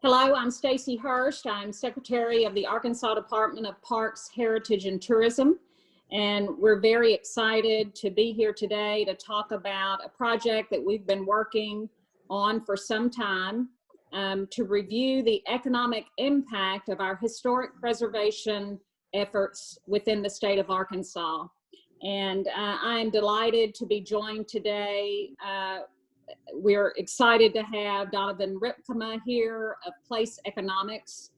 Hello, I'm Stacy Hurst. I'm Secretary of the Arkansas Department of Parks, Heritage, and Tourism. And we're very excited to be here today to talk about a project that we've been working on for some time to review the economic impact of our historic preservation efforts within the state of Arkansas. And I am delighted to be joined today. We're excited to have Donovan Rypkema here of PlaceEconomics.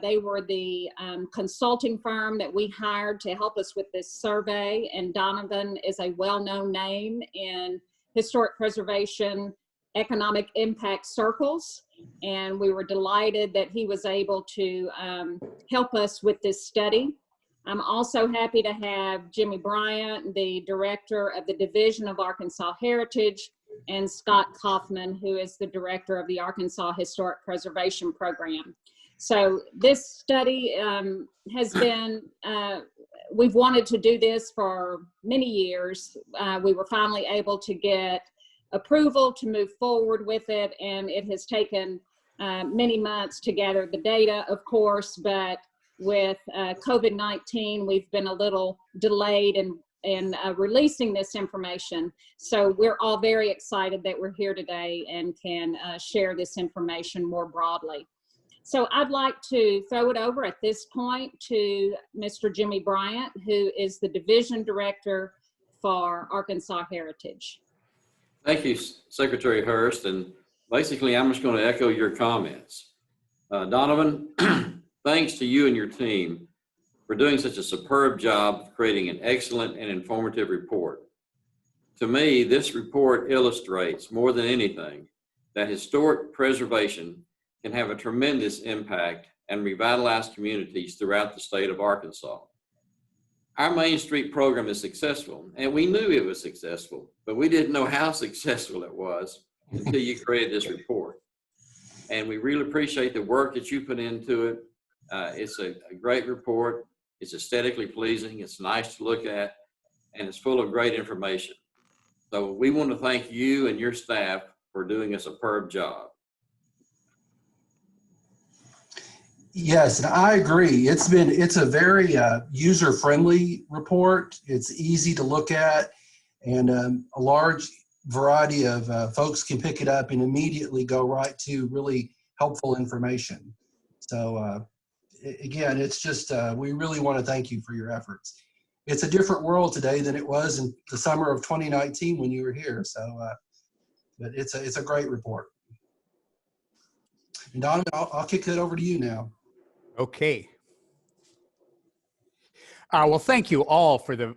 They were the consulting firm that we hired to help us with this survey, and Donovan is a well-known name in historic preservation economic impact circles, and we were delighted that he was able to help us with this study. I'm also happy to have Jimmy Bryant, the Director of the Division of Arkansas Heritage, and Scott Kaufman, who is the Director of the Arkansas Historic Preservation Program. So this study has been, we've wanted to do this for many years. We were finally able to get approval to move forward with it, and it has taken many months to gather the data, of course, but with COVID-19, we've been a little delayed in releasing this information. So we're all very excited that we're here today and can share this information more broadly. So I'd like to throw it over at this point to Mr. Jimmy Bryant, who is the Division Director for Arkansas Heritage. Thank you, Secretary Hurst. And basically, I'm just going to echo your comments. Donovan, thanks to you and your team for doing such a superb job of creating an excellent and informative report. To me, this report illustrates more than anything that historic preservation can have a tremendous impact and revitalize communities throughout the state of Arkansas. Our Main Street program is successful, and we knew it was successful, but we didn't know how successful it was until you created this report. And we really appreciate the work that you put into it. It's a great report. It's aesthetically pleasing, it's nice to look at, and it's full of great information. So we want to thank you and your staff for doing a superb job. Yes, and I agree. It's a very user-friendly report. It's easy to look at, and a large variety of folks can pick it up and immediately go right to really helpful information. So again, it's just, we really want to thank you for your efforts. It's a different world today than it was in the summer of 2019 when you were here. So, but it's a great report. And Donovan, I'll kick it over to you now. Okay. Well, thank you all for the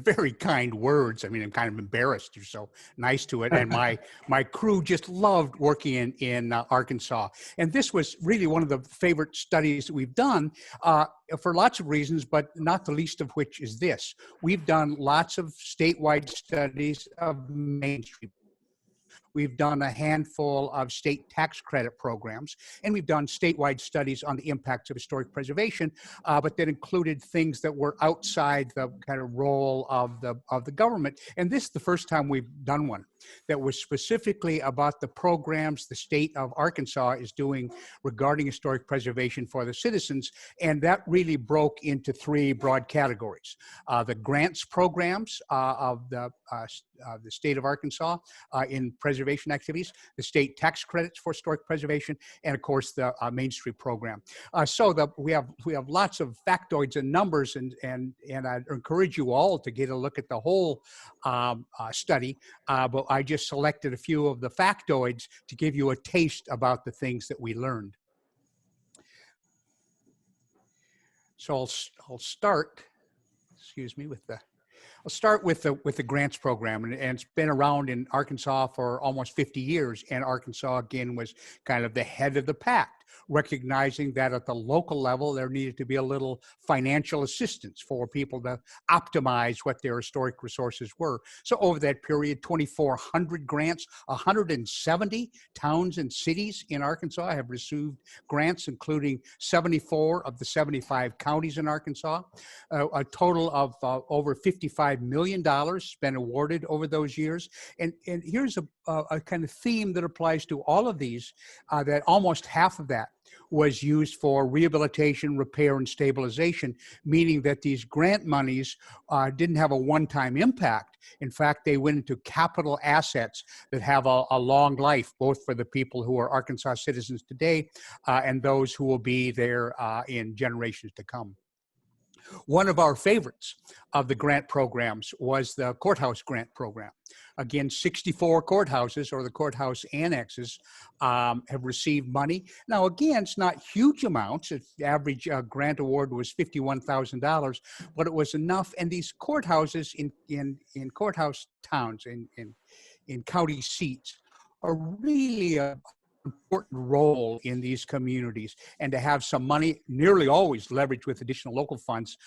very kind words. I mean, I'm kind of embarrassed. You're so nice to it, and my crew just loved working in Arkansas. And this was really one of the favorite studies that we've done for lots of reasons, but not the least of which is this: we've done lots of statewide studies of Main Street. We've done a handful of state tax credit programs, and we've done statewide studies on the impacts of historic preservation, but that included things that were outside the kind of role of the government. And this is the first time we've done one that was specifically about the programs the state of Arkansas is doing regarding historic preservation for the citizens. And that really broke into three broad categories: the grants programs of the state of Arkansas in preservation activities, the state tax credits for historic preservation, and of course the Main Street program. We have lots of factoids and numbers, and I encourage you all to get a look at the whole study, but I just selected a few of the factoids to give you a taste about the things that we learned. So I'll start, excuse me, I'll start with the grants program, and it's been around in Arkansas for almost 50 years, and Arkansas, again, was kind of the head of the pack recognizing that at the local level, there needed to be a little financial assistance for people to optimize what their historic resources were. So over that period, 2,400 grants, 170 towns and cities in Arkansas have received grants, including 74 of the 75 counties in Arkansas. A total of over $55 million been awarded over those years. And here's a kind of theme that applies to all of these, that almost half of that was used for rehabilitation, repair, and stabilization, meaning that these grant monies didn't have a one-time impact. In fact, they went into capital assets that have a long life, both for the people who are Arkansas citizens today and those who will be there in generations to come. One of our favorites of the grant programs was the Courthouse Grant Program. Again, 64 courthouses or the courthouse annexes have received money. Now, again, it's not huge amounts. The average grant award was $51,000, but it was enough. And these courthouses in courthouse towns, in county seats, are really a important role in these communities, and to have some money, nearly always leveraged with additional local funds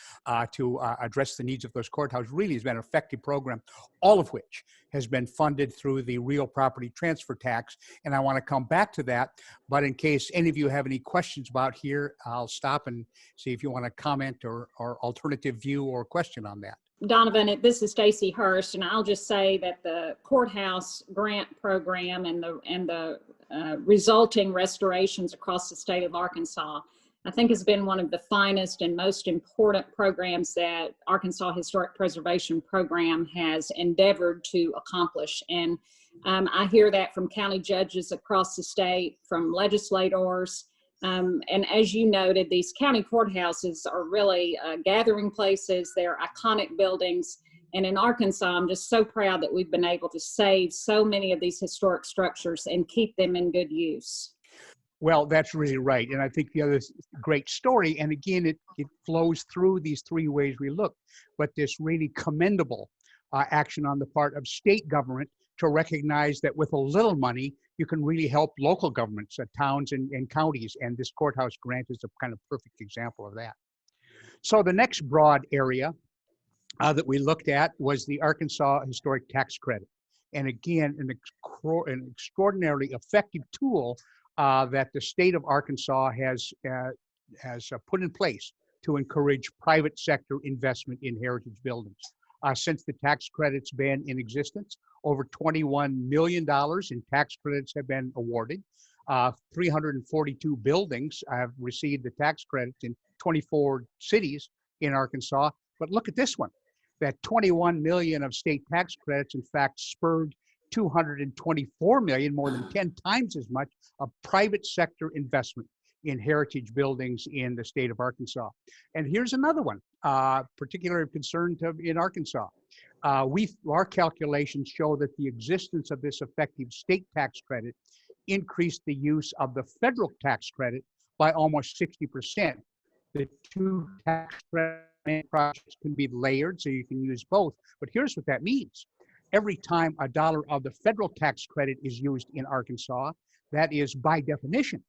to address the needs of those courthouses, really has been an effective program, all of which has been funded through the real property transfer tax. And I want to come back to that, but in case any of you have any questions about here, I'll stop and see if you want to comment or alternative view or question on that. Donovan, this is Stacy Hurst, and I'll just say that the Courthouse Grant Program and the resulting restorations across the state of Arkansas, I think has been one of the finest and most important programs that Arkansas Historic Preservation Program has endeavored to accomplish. And I hear that from county judges across the state, from legislators. And as you noted, these county courthouses are really gathering places. They're iconic buildings. And in Arkansas, I'm just so proud that we've been able to save so many of these historic structures and keep them in good use. Well, that's really right. And I think the other great story, and again, it flows through these three ways we look, but this really commendable action on the part of state government to recognize that with a little money, you can really help local governments, towns and counties. And this courthouse grant is a kind of perfect example of that. So the next broad area that we looked at was the Arkansas Historic Tax Credit. And again, an extraordinarily effective tool that the state of Arkansas has put in place to encourage private sector investment in heritage buildings. Since the tax credit's been in existence, over $21 million in tax credits have been awarded. 342 buildings have received the tax credits in 24 cities in Arkansas. But look at this one. That 21 million of state tax credits, in fact, spurred 224 million, more than 10 times as much, of private sector investment in heritage buildings in the state of Arkansas. And here's another one, particularly of concern in Arkansas. Our calculations show that the existence of this effective state tax credit increased the use of the federal tax credit by almost 60%. The two tax credit projects can be layered, so you can use both. But here's what that means. Every time a dollar of the federal tax credit is used in Arkansas, that is, by definition,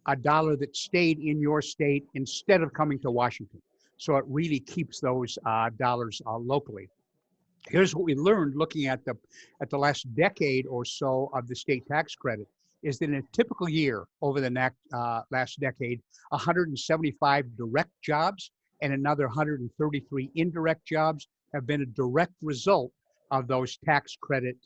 a dollar that stayed in your state instead of coming to Washington. So it really keeps those dollars locally. Here's what we learned looking at the last decade or so of the state tax credit, is that in a typical year over the last decade, 175 direct jobs and another 133 indirect jobs have been a direct result of those tax credit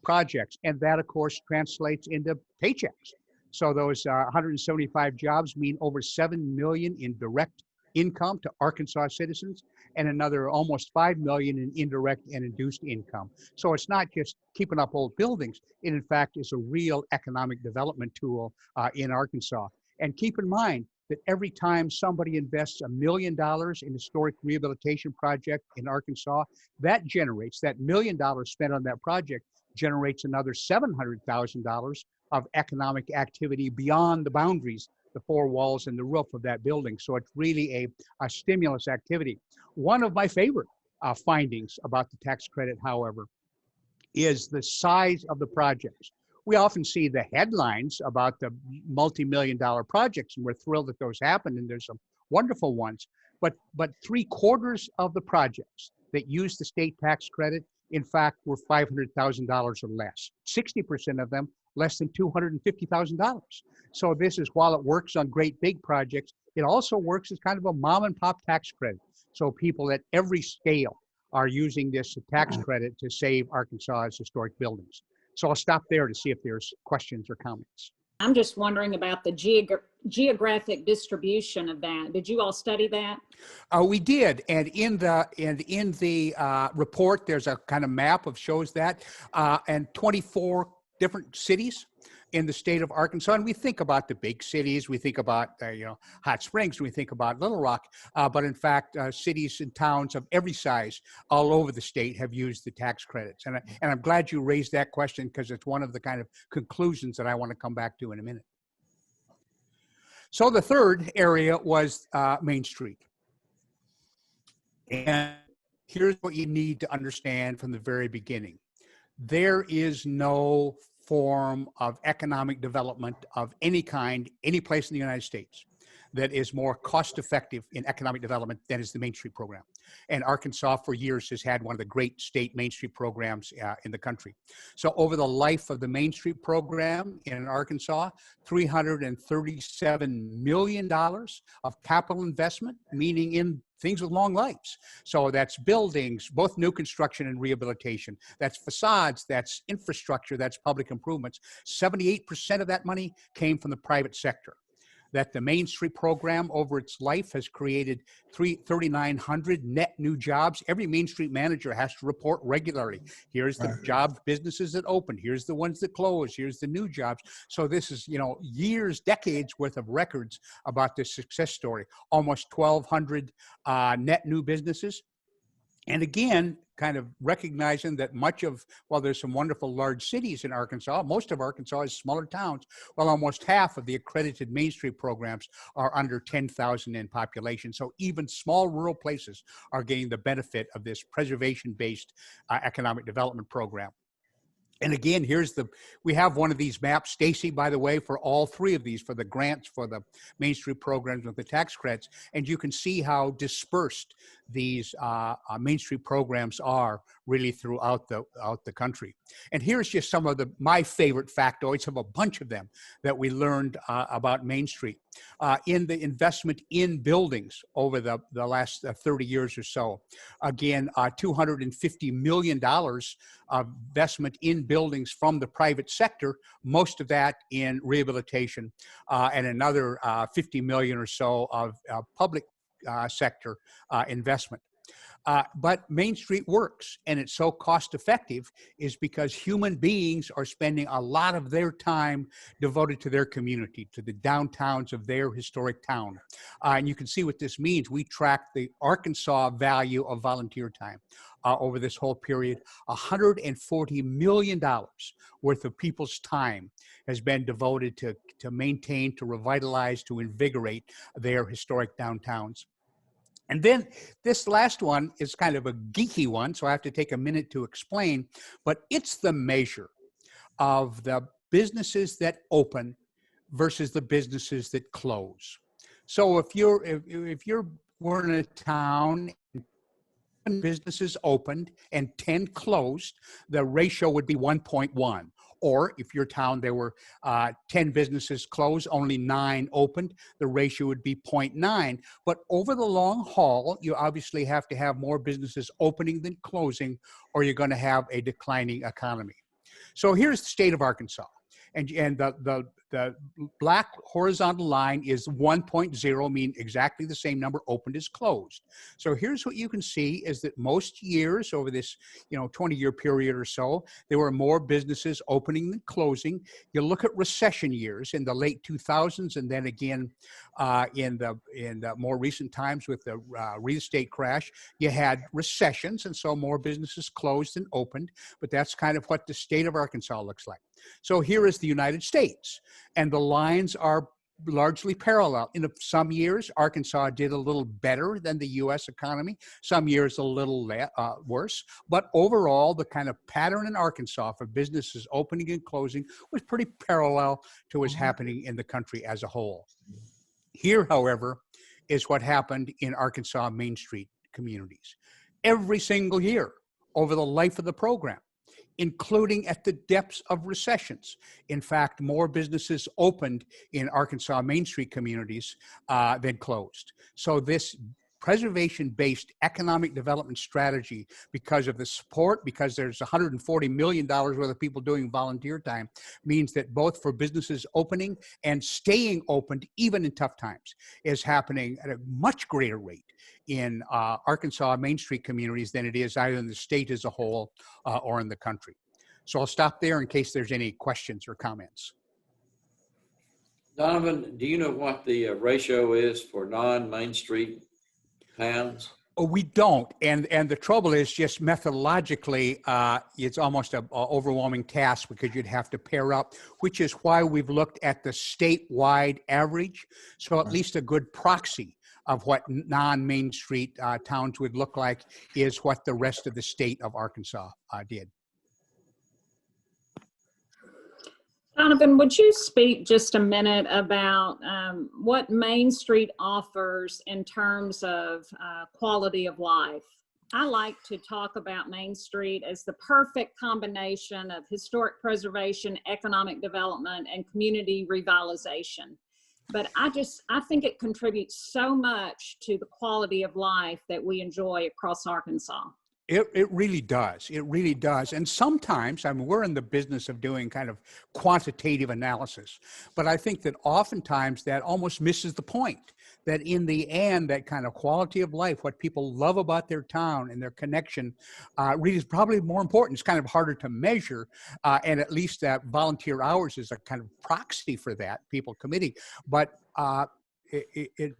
projects. And that, of course, translates into paychecks. So those 175 jobs mean over 7 million in direct income to Arkansas citizens, and another almost 5 million in indirect and induced income. So it's not just keeping up old buildings. It, in fact, is a real economic development tool in Arkansas. And keep in mind that every time somebody invests $1 million in historic rehabilitation project in Arkansas, that $1 million spent on that project generates another $700,000 of economic activity beyond the boundaries, the four walls and the roof of that building. So it's really a stimulus activity. One of my favorite findings about the tax credit, however, is the size of the projects. we often see the headlines about the multi-million-dollar projects, and we're thrilled that those happen, and there's some wonderful ones. But 3/4 of the projects that use the state tax credit, in fact, were $500,000 or less. 60% of them less than $250,000. So this is, while it works on great big projects, it also works as kind of a mom and pop tax credit. So people at every scale are using this tax credit to save Arkansas's historic buildings. So I'll stop there to see if there's questions or comments. I'm just wondering about the geographic distribution of that. Did you all study that? We did, and in the report, there's a kind of map of shows that, and 24 different cities in the state of Arkansas. And we think about the big cities, we think about Hot Springs, we think about Little Rock, but in fact, cities and towns of every size all over the state have used the tax credits. And I'm glad you raised that question, because it's one of the kind of conclusions that I want to come back to in a minute. So the third area was Main Street. And here's what you need to understand from the very beginning. There is no form of economic development of any kind, any place in the United States, that is more cost-effective in economic development than is the Main Street program. And Arkansas for years has had one of the great state Main Street programs in the country. So over the life of the Main Street program in Arkansas, $337 million of capital investment, meaning in things with long lives. So that's buildings, both new construction and rehabilitation. That's facades, that's infrastructure, that's public improvements. 78% of that money came from the private sector. That the Main Street program over its life has created 3,900 net new jobs. Every Main Street manager has to report regularly. Here's the jobs, businesses that opened. Here's the ones that closed. Here's the new jobs. So this is, years, decades worth of records about this success story. Almost 1,200 net new businesses. And again, kind of recognizing that while there's some wonderful large cities in Arkansas, most of Arkansas is smaller towns. Well, almost half of the accredited Main Street programs are under 10,000 in population. So even small rural places are getting the benefit of this preservation-based economic development program. And again, we have one of these maps, Stacy, by the way, for all three of these, for the grants, for the Main Street programs with the tax credits. And you can see how dispersed these Main Street programs are really throughout the country. And here's just some of my favorite factoids of a bunch of them that we learned about Main Street. In the investment in buildings over the last 30 years or so. Again, $250 million of investment in buildings from the private sector, most of that in rehabilitation, and another $50 million or so of public sector investment. But Main Street works, and it's so cost effective is because human beings are spending a lot of their time devoted to their community, to the downtowns of their historic town. And you can see what this means. We track the Arkansas value of volunteer time over this whole period. $140 million worth of people's time has been devoted to maintain, to revitalize, to invigorate their historic downtowns. And then this last one is kind of a geeky one, so I have to take a minute to explain, but it's the measure of the businesses that open versus the businesses that close. So if we're in a town, 10 businesses opened and 10 closed, the ratio would be 1.1. Or if your town, there were 10 businesses closed, only 9 opened, the ratio would be 0.9. But over the long haul, you obviously have to have more businesses opening than closing, or you're going to have a declining economy. So here's the state of Arkansas. And the black horizontal line is 1.0, mean exactly the same number opened as closed. So here's what you can see is that most years over this 20-year period or so, there were more businesses opening than closing. You look at recession years in the late 2000s, and then again in the more recent times with the real estate crash, you had recessions, and so more businesses closed than opened. But that's kind of what the state of Arkansas looks like. So here is the United States, and the lines are largely parallel. In some years, Arkansas did a little better than the U.S. economy. Some years a little worse. But overall, the kind of pattern in Arkansas for businesses opening and closing was pretty parallel to what's happening in the country as a whole. Here, however, is what happened in Arkansas Main Street communities. Every single year over the life of the program, including at the depths of recessions. In fact, more businesses opened in Arkansas Main Street communities than closed. So this preservation-based economic development strategy, because of the support, because there's $140 million worth of people doing volunteer time, means that both for businesses opening and staying opened, even in tough times, is happening at a much greater rate in Arkansas Main Street communities than it is either in the state as a whole or in the country. So I'll stop there in case there's any questions or comments. Donovan, do you know what the ratio is for non-Main Street towns? Oh, we don't, and the trouble is just methodologically, it's almost an overwhelming task because you'd have to pair up, which is why we've looked at the statewide average, so at least a good proxy of what non-Main Street towns would look like is what the rest of the state of Arkansas did. Donovan, would you speak just a minute about what Main Street offers in terms of quality of life? I like to talk about Main Street as the perfect combination of historic preservation, economic development, and community revitalization. But I think it contributes so much to the quality of life that we enjoy across Arkansas. It really does. It really does. And sometimes, I mean, we're in the business of doing kind of quantitative analysis, but I think that oftentimes that almost misses the point, that in the end, that kind of quality of life, what people love about their town and their connection really is probably more important. It's kind of harder to measure, and at least that volunteer hours is a kind of proxy for that, people committing. But it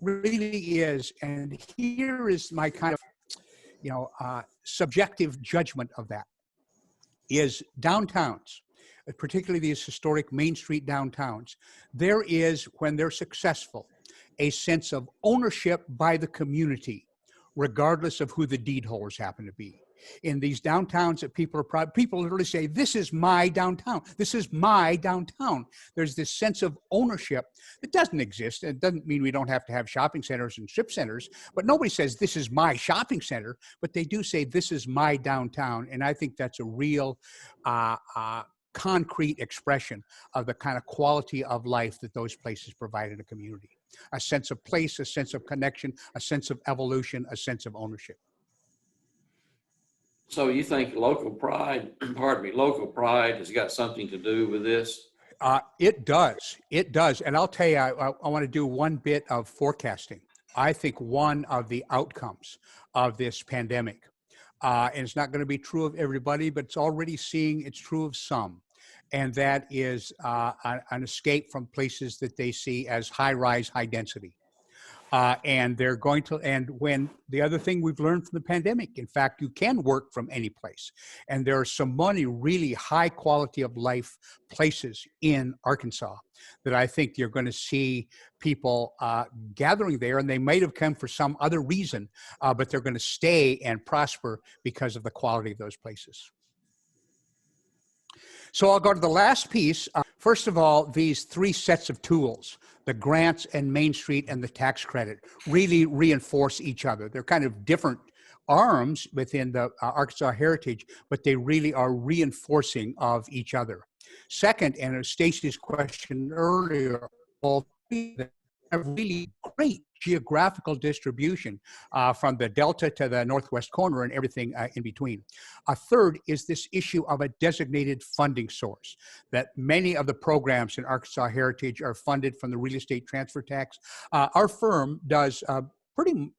really is. And here is my kind of subjective judgment of that is downtowns, particularly these historic Main Street downtowns. There is, when they're successful, a sense of ownership by the community, regardless of who the deed holders happen to be. In these downtowns that people are proud, people literally say, this is my downtown. This is my downtown. There's this sense of ownership that doesn't exist. It doesn't mean we don't have to have shopping centers and strip centers, but nobody says this is my shopping center, but they do say this is my downtown. And I think that's a real concrete expression of the kind of quality of life that those places provide in a community. A sense of place, a sense of connection, a sense of evolution, a sense of ownership. So you think local pride, local pride has got something to do with this? It does. It does. And I'll tell you, I want to do one bit of forecasting. I think one of the outcomes of this pandemic, and it's not going to be true of everybody, but it's already it's true of some. And that is an escape from places that they see as high rise, high density. And they're going to, and when the other thing we've learned from the pandemic, in fact, you can work from any place. And there are some really high quality of life places in Arkansas that I think you're going to see people gathering there, and they might have come for some other reason, but they're going to stay and prosper because of the quality of those places. So I'll go to the last piece. First of all, these three sets of tools, the grants and Main Street and the tax credit, really reinforce each other. They're kind of different arms within the Arkansas heritage, but they really are reinforcing of each other. Second, and as Stacy's question earlier, all three have really great geographical distribution from the Delta to the northwest corner and everything in between. A third is this issue of a designated funding source, that many of the programs in Arkansas Heritage are funded from the real estate transfer tax. Our firm does a pretty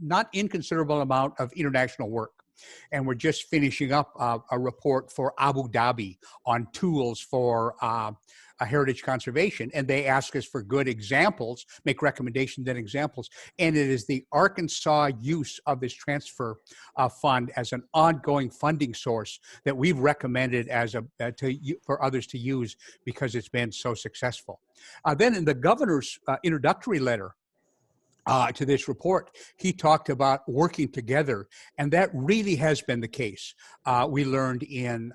not inconsiderable amount of international work. And we're just finishing up a report for Abu Dhabi on tools for a heritage conservation, and they ask us for good examples, make recommendations and examples, and it is the Arkansas use of this transfer fund as an ongoing funding source that we've recommended as for others to use because it's been so successful. Then in the governor's introductory letter to this report, he talked about working together, and that really has been the case. We learned in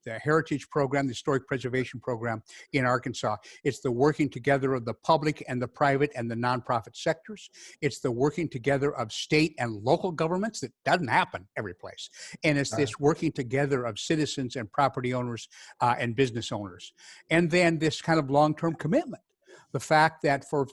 the Heritage Program, the Historic Preservation Program in Arkansas. It's the working together of the public and the private and the nonprofit sectors. It's the working together of state and local governments that doesn't happen every place. And it's this working together of citizens and property owners and business owners. And then this kind of long-term commitment. The fact that for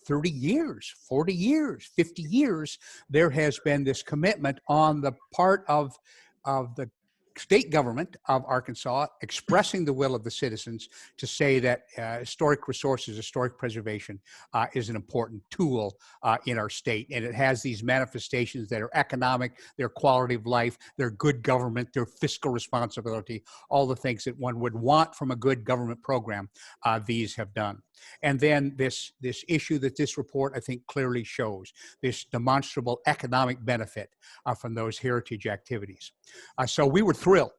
30 years, 40 years, 50 years, there has been this commitment on the part of the state government of Arkansas expressing the will of the citizens to say that historic resources, historic preservation is an important tool in our state. And it has these manifestations that are economic, their quality of life, their good government, their fiscal responsibility, all the things that one would want from a good government program, these have done. And then this issue that this report, I think, clearly shows, this demonstrable economic benefit from those heritage activities. So we were thrilled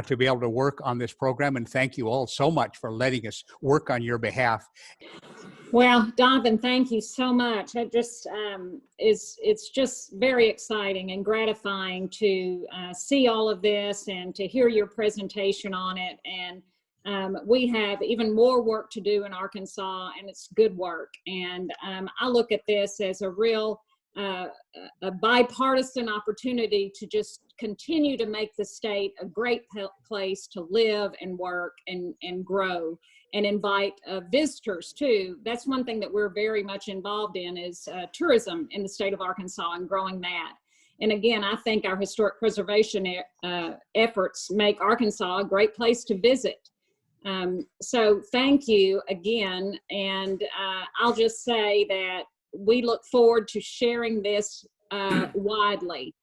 to be able to work on this program, and thank you all so much for letting us work on your behalf. Well, Donovan, thank you so much. It just it's just very exciting and gratifying to see all of this and to hear your presentation on it. And we have even more work to do in Arkansas, and it's good work. And I look at this as a real a bipartisan opportunity to just continue to make the state a great place to live and work and grow, and invite visitors too. That's one thing that we're very much involved in is tourism in the state of Arkansas and growing that. And again, I think our historic preservation efforts make Arkansas a great place to visit. So thank you again. And I'll just say that we look forward to sharing this widely.